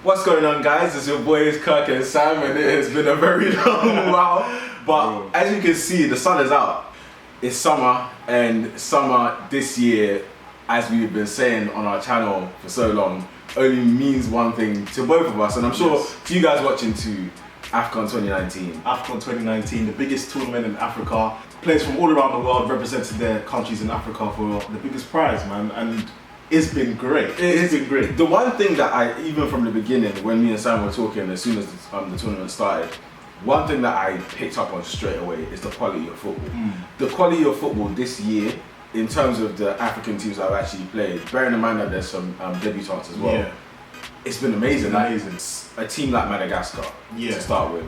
What's going on, guys? It's your boys Kirk and Sam, and it has been a very long while. But as you can see, the sun is out. It's summer, and summer this year, as we've been saying on our channel for so long, only means one thing to both of us. And I'm sure to you guys watching to Afcon 2019. Afcon 2019, the biggest tournament in Africa. Players from all around the world represented their countries in Africa for the biggest prize, man. And it's been great. It's been great. The one thing that I, even from the beginning, when me and Sam were talking, as soon as the tournament started, one thing that I picked up on straight away is the quality of football. The quality of football this year, in terms of the African teams that have actually played, bearing in mind that there's some debutants as well. Yeah. It's been amazing. A team like Madagascar, to start with.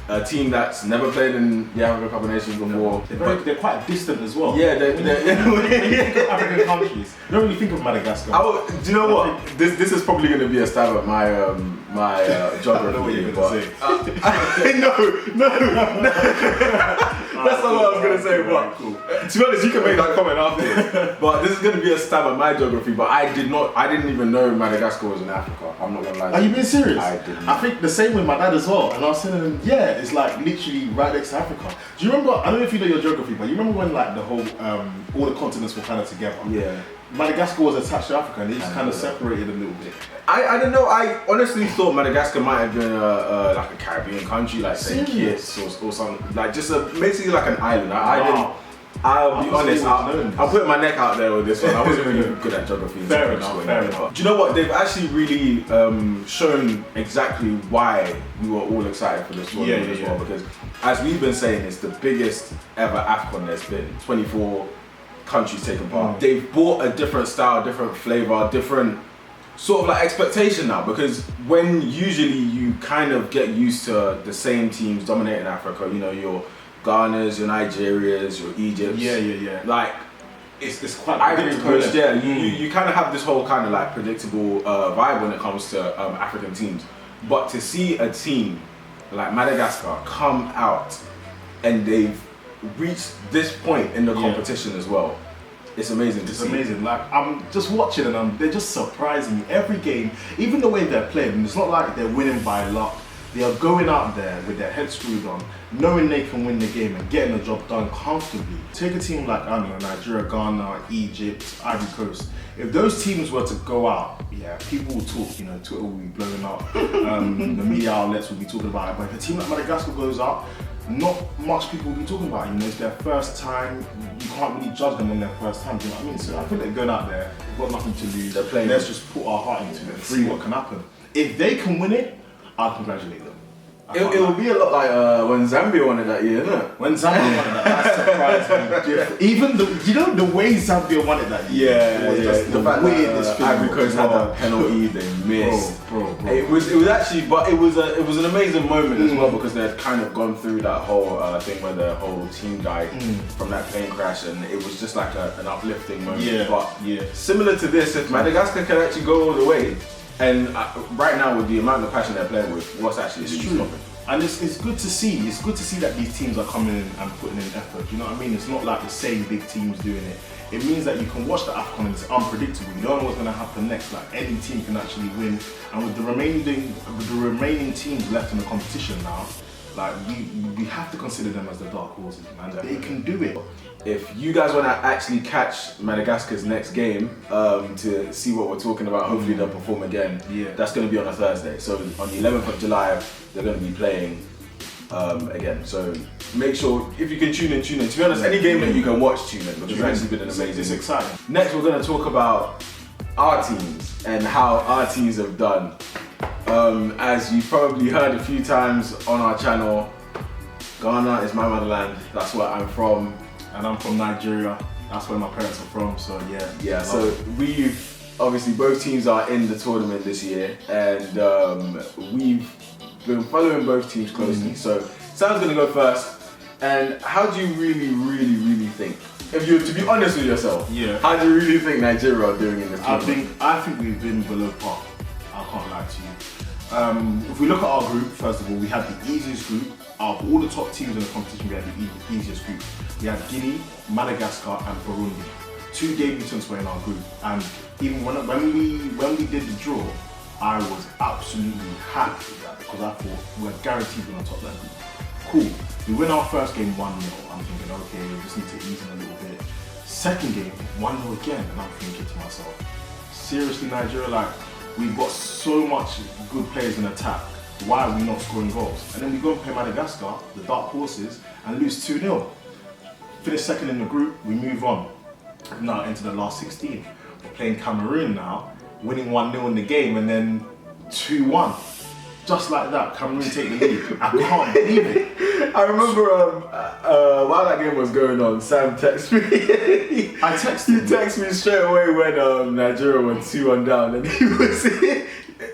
A team that's never played in the African Cup of Nations before. They're quite distant as well. Yeah, when you think of African countries, you don't really think of Madagascar. Do you know what? This is probably going to be a stab at my my geography. I know what you're going to say. No. That's not what I was going to say. But to be honest, you can make that comment after. But this is going to be a stab at my geography. But I didn't even know Madagascar was in Africa. I'm not going to lie. Are you being serious? I didn't. I think the same with my dad as well. And I was telling him, yeah, it's like literally right next to Africa. Do you remember? I don't know if you know your geography, but you remember when like the whole all the continents were kind of together? Yeah. Madagascar was attached to Africa, and they just kind of separated a little bit. I don't know. I honestly thought Madagascar might have been like a Caribbean country, like Saint Kitts or something, like just basically like an island. I'll be honest. I'll put my neck out there with this one. I wasn't really good at geography. Fair enough. Do you know what? They've actually really shown exactly why we were all excited for this tournament as well. Because as we've been saying, it's the biggest ever Afcon there's been. 24 countries taking part. They've brought a different style, different flavour, different sort of like expectation now, because when usually you kind of get used to the same teams dominating Africa, you know, your Ghanas, your Nigerias, your Egypts. Yeah. Like it's quite Ivory Coast. Yeah, you kind of have this whole kind of like predictable vibe when it comes to African teams. But to see a team like Madagascar come out and they've reached this point in the competition as well, it's amazing to see. It's amazing. Like I'm just watching and they're just surprising me every game. Even the way they're playing, and it's not like they're winning by luck. They are going out there with their heads screwed on, knowing they can win the game and getting the job done comfortably. Take a team like, I don't know, Nigeria, Ghana, Egypt, Ivory Coast. If those teams were to go out, people will talk, you know, Twitter will be blowing up, the media outlets will be talking about it. But if a team like Madagascar goes out, not much people will be talking about it. You know, it's their first time, you can't really judge them on their first time, do you know what I mean? So I think they're going out there, they've got nothing to lose. They're playing. Let's just put our heart into it and see what can happen. If they can win it, I'll congratulate them. It will be a lot like when Zambia won it that year, isn't it? When Zambia won it, that surprised me. Even the way Zambia won it that year, it was just the weirdest thing. Ivory Coast had that penalty they missed. Bro. It was actually, but it was an amazing moment as well, because they had kind of gone through that whole thing where the whole team died from that plane crash, and it was just like an uplifting moment. But similar to this, if Madagascar can actually go all the way. And right now, with the amount of passion they're playing with, what's actually stopping? And it's good to see. It's good to see that these teams are coming in and putting in effort. You know what I mean? It's not like the same big teams doing it. It means that you can watch the Afcon and it's unpredictable. You don't know what's going to happen next. Like any team can actually win. And with the remaining teams left in the competition now, like we have to consider them as the dark horses, man. They can do it. If you guys want to actually catch Madagascar's next game to see what we're talking about, hopefully they'll perform again. That's going to be on a Thursday. So on the 11th of July, they're going to be playing again. So make sure, if you can tune in. To be honest, any game that you can watch, tune in, because it's actually been an amazing. It's exciting. Next, we're going to talk about our teams and how our teams have done. As you've probably heard a few times on our channel, Ghana is my motherland. That's where I'm from. And I'm from Nigeria. That's where my parents are from, so yeah. So we've, obviously both teams are in the tournament this year, and we've been following both teams closely. So Sam's gonna go first. And how do you really think, if you were to be honest with yourself, how do you really think Nigeria are doing in this tournament? I think we've been below par. I can't lie to you. If we look at our group, first of all, we had the easiest group. Out of all the top teams in the competition, we had the easiest group. We had Guinea, Madagascar and Burundi. 2 debutants were in our group, and even when we did the draw, I was absolutely happy with that because I thought we're guaranteed we're on top of that group. Cool. We win our first game 1-0. I'm thinking, okay, we just need to ease in a little bit. Second game, 1-0 again, and I'm thinking to myself, seriously, Nigeria, like, we've got so much good players in attack. Why are we not scoring goals? And then we go and play Madagascar, the dark horses, and lose 2-0. Finish second in the group, we move on. Now into the last 16. We're playing Cameroon now, winning 1-0 in the game, and then 2-1. Just like that, Cameroon take the lead. I can't believe it. I remember while that game was going on, Sam texted me. I texted him. He texted me straight away when Nigeria went 2-1 down, and he was.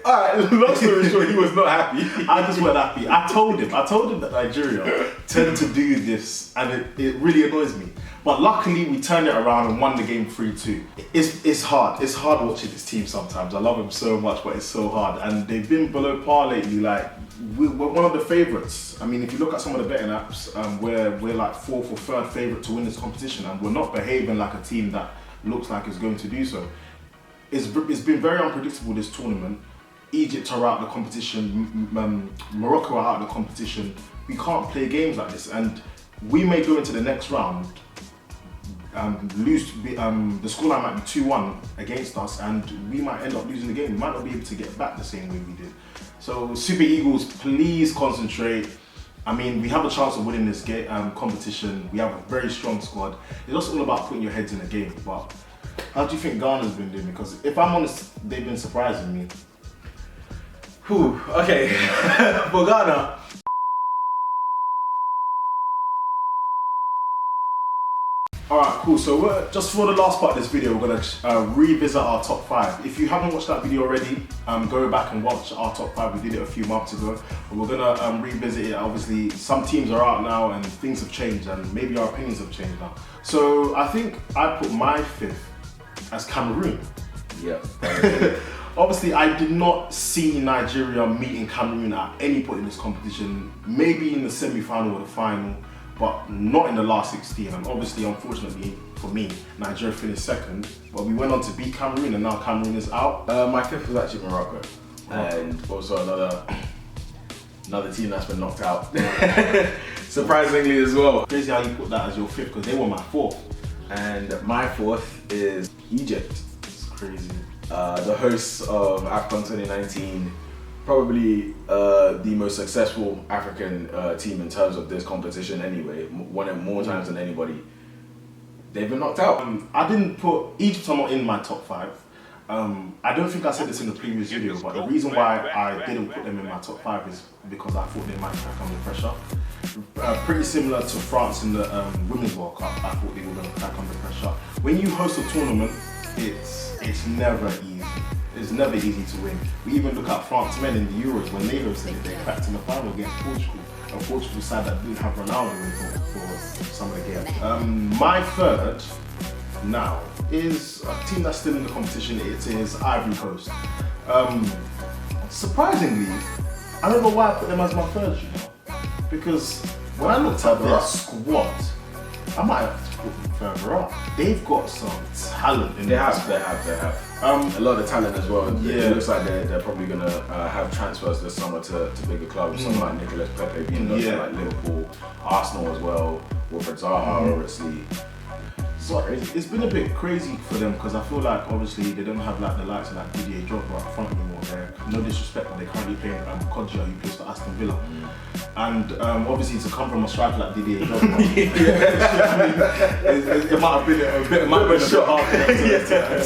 Alright, long story short, he was not happy. I just wasn't happy. I told him that Nigeria tend to do this, and it really annoys me. But luckily, we turned it around and won the game 3-2. It's hard. It's hard watching this team sometimes. I love them so much, but it's so hard. And they've been below par lately. Like, we're one of the favourites. I mean, if you look at some of the betting apps, we're like 4th or 3rd favourite to win this competition, and we're not behaving like a team that looks like it's going to do so. It's been very unpredictable, this tournament. Egypt are out of the competition, Morocco are out of the competition. We can't play games like this, and we may go into the next round, lose, the scoreline might be 2-1 against us, and we might end up losing the game. We might not be able to get back the same way we did. So Super Eagles, please concentrate. I mean, we have a chance of winning this competition. We have a very strong squad. It's just all about putting your heads in the game. But how do you think Ghana's been doing? Because if I'm honest, they've been surprising me. Whew, okay, for Ghana. Alright, cool. So just for the last part of this video, we're going to revisit our top 5. If you haven't watched that video already, go back and watch our top 5. We did it a few months ago. But we're going to revisit it. Obviously, some teams are out now and things have changed, and maybe our opinions have changed now. So I think I put my 5th as Cameroon. Yeah. Obviously, I did not see Nigeria meeting Cameroon at any point in this competition. Maybe in the semi-final or the final, but not in the last 16. And obviously, unfortunately for me, Nigeria finished 2nd. But we went on to beat Cameroon, and now Cameroon is out. My 5th was actually Morocco, and also another team that's been knocked out. Surprisingly as well. Crazy how you put that as your 5th, because they were my 4th. And my 4th is Egypt. It's crazy. The hosts of Afcon 2019, probably the most successful African team in terms of this competition anyway, won it more times than anybody. They've been knocked out. I didn't put Egypt not in my top 5. I don't think I said this in the previous video, but the reason why I didn't put them in my top 5 is because I thought they might crack under pressure. Pretty similar to France in the Women's World Cup, I thought they were going to crack under pressure. When you host a tournament, it's never easy. It's never easy to win. We even look at France men in the Euros when they hosted it, they cracked in the final against Portugal. A Portugal side that didn't have Ronaldo in for some of the games. My 3rd now is a team that's still in the competition. It is Ivory Coast. Surprisingly, I don't know why I put them as my 3rd, you know? Because when I looked at their squad, I might have to put them further up. They've got some talent in there. They have. A lot of talent as well. Yeah. It looks like they're probably going to have transfers this summer to bigger clubs. Someone like Nicolas Pepe being like Liverpool, Arsenal as well, Wilfred Zaha, obviously. So it's been a bit crazy for them because I feel like obviously they don't have like the likes of like Didier Drogba up front anymore. No disrespect, but they're currently playing Kodja, who plays for Aston Villa. And obviously to come from a striker like Didier Drogba, it might have been a bit hard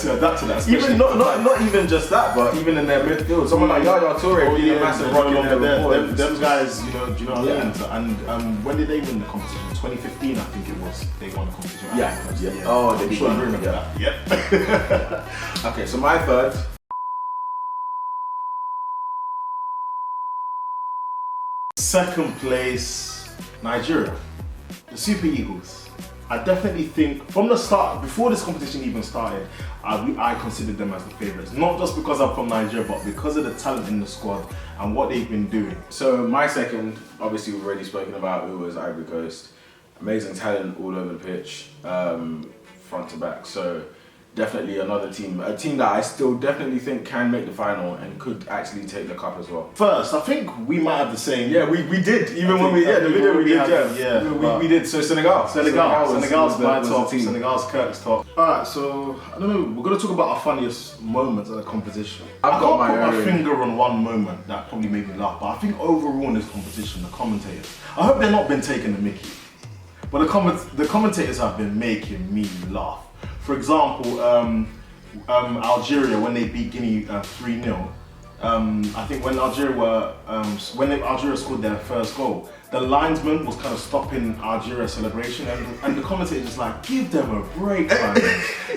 to adapt to that. Even not even just that, but even in their midfield, someone like Yaya Toure being a massive run along there. Them guys, do you know what I mean? And when did they win the competition? 2015, I think it was. They won the competition. Yeah. Oh, they sure you remember that. Yep. Okay, so my 3rd. Second place, Nigeria. The Super Eagles. I definitely think from the start, before this competition even started, I considered them as the favourites. Not just because I'm from Nigeria, but because of the talent in the squad and what they've been doing. So my 2nd, obviously we've already spoken about, it was Ivory Coast. Amazing talent all over the pitch, front to back. So definitely another team. A team that I still definitely think can make the final and could actually take the cup as well. First, I think we might have the same. Yeah, we did. Even when we, the video we did, we did. So Senegal's my top. Senegal's Kirk's top. Alright, so, I don't know, we're going to talk about our funniest moments of the competition. I can't put my finger on one moment that probably made me laugh, but I think overall in this competition, the commentators, I hope they're not been taking the mickey, but the commentators have been making me laugh. For example, Algeria, when they beat Guinea 3-0, I think when Algeria scored their first goal, the linesman was kind of stopping Algeria's celebration, and the commentator just like, give them a break, man.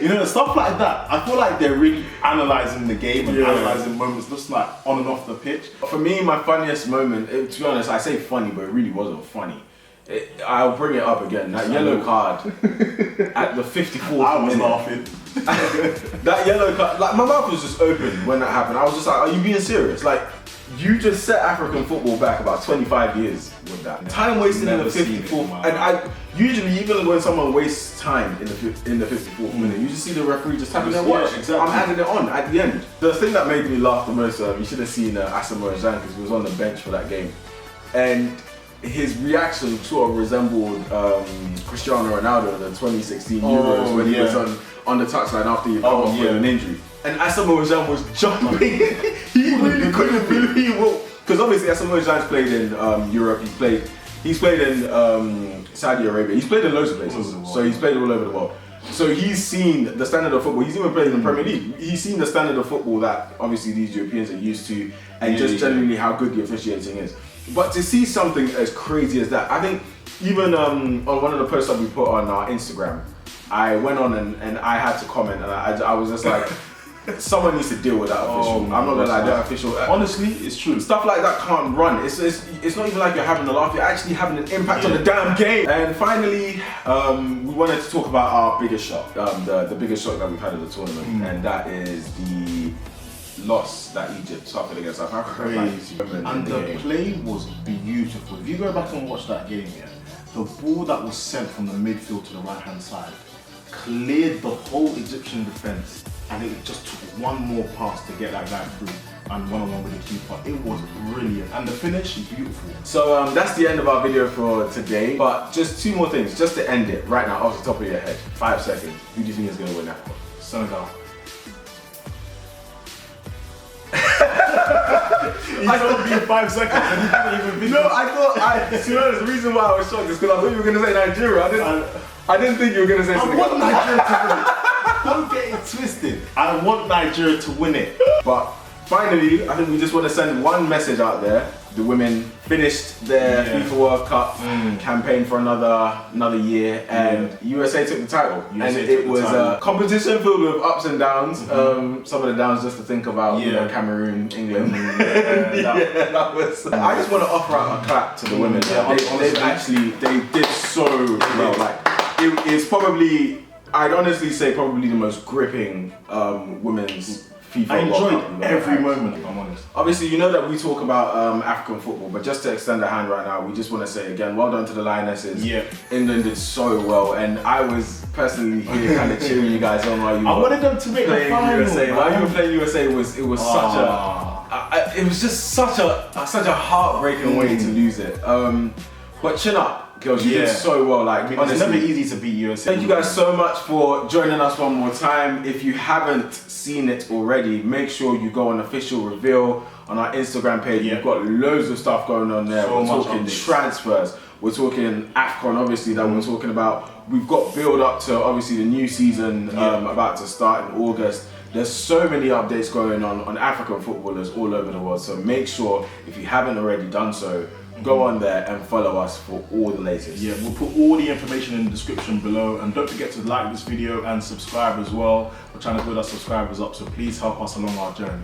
You know, stuff like that. I feel like they're really analysing the game and analysing moments just like on and off the pitch. For me, my funniest moment, to be honest, I say funny, but it really wasn't funny. I'll bring it up again. That yellow card at the 54th minute. I was laughing. That yellow card, like my mouth was just open when that happened. I was just like, are you being serious? Like, you just set African football back about 25 years with that. Time wasted in the 54th, and usually even when someone wastes time in the 54th minute, you just see the referee just tapping their watch. Exactly. I'm adding it on at the end. The thing that made me laugh the most, you should have seen Asamoah Gyan, because he was on the bench for that game, and his reaction sort of resembled Cristiano Ronaldo in the 2016 Euros when he was on the touchline after he come off with an injury. And Asamoah Gyan was jumping. He really couldn't believe what, because obviously Asamoah Gyan's played in Europe. He's played in Saudi Arabia. He's played in loads of places. So he's played all over the world. So he's seen the standard of football. He's even played in the Premier League. He's seen the standard of football that obviously these Europeans are used to, and just generally how good the officiating is. But to see something as crazy as that, I think even on one of the posts that we put on our Instagram, I went on and I had to comment, and I was just like, someone needs to deal with that official. I'm not gonna lie, that official. Honestly, it's true. Stuff like that can't run. It's not even like you're having a laugh. You're actually having an impact on the damn game. And finally, we wanted to talk about our biggest shock, the biggest shock that we've had at the tournament, and that is the loss that Egypt suffered against South Africa. Crazy. And the play was beautiful. If you go back and watch that game, the ball that was sent from the midfield to the right-hand side cleared the whole Egyptian defence, and it just took one more pass to get that guy through and one-on-one with the keeper. It was brilliant, and the finish is beautiful. So that's the end of our video for today, but just two more things, just to end it right now off the top of your head. 5 seconds. Who do you think is going to win Afcon? Senegal. I told you 5 seconds and you didn't even think. No, I thought, to be honest, the reason why I was shocked is because I thought you were going to say Nigeria. I didn't think you were going to say Senegal. I want Nigeria to win it. Don't get it twisted. I want Nigeria to win it. But finally, I think we just want to send one message out there. The women finished their FIFA World Cup campaign for another year, and USA took the title. And it was a competition filled with ups and downs. Some of the downs just to think about, you know, Cameroon, England. That was. I just want to offer out a clap to the women. They did so well. Like it's probably, I'd honestly say, probably the most gripping women's FIFA. I enjoyed every moment, if I'm honest. Obviously, you know that we talk about African football, but just to extend a hand right now, we just want to say again, well done to the Lionesses. England did so well, and I was personally here kind of cheering you guys on while you I wanted them to make the final. USA. While you were playing USA, it was just such a heartbreaking way to lose it. But chin up. Girls, you did so well. Like, honestly, it's never easy to beat USA. Thank you guys so much for joining us one more time. If you haven't seen it already, make sure you go on Official Reveal on our Instagram page. We've got loads of stuff going on there. We're talking transfers. We're talking Afcon, obviously, that we're talking about. We've got build up to obviously the new season about to start in August. There's so many updates going on African footballers all over the world. So make sure, if you haven't already done so, go on there and follow us for all the latest. Yeah, we'll put all the information in the description below, and don't forget to like this video and subscribe as well. We're trying to build our subscribers up, so please help us along our journey.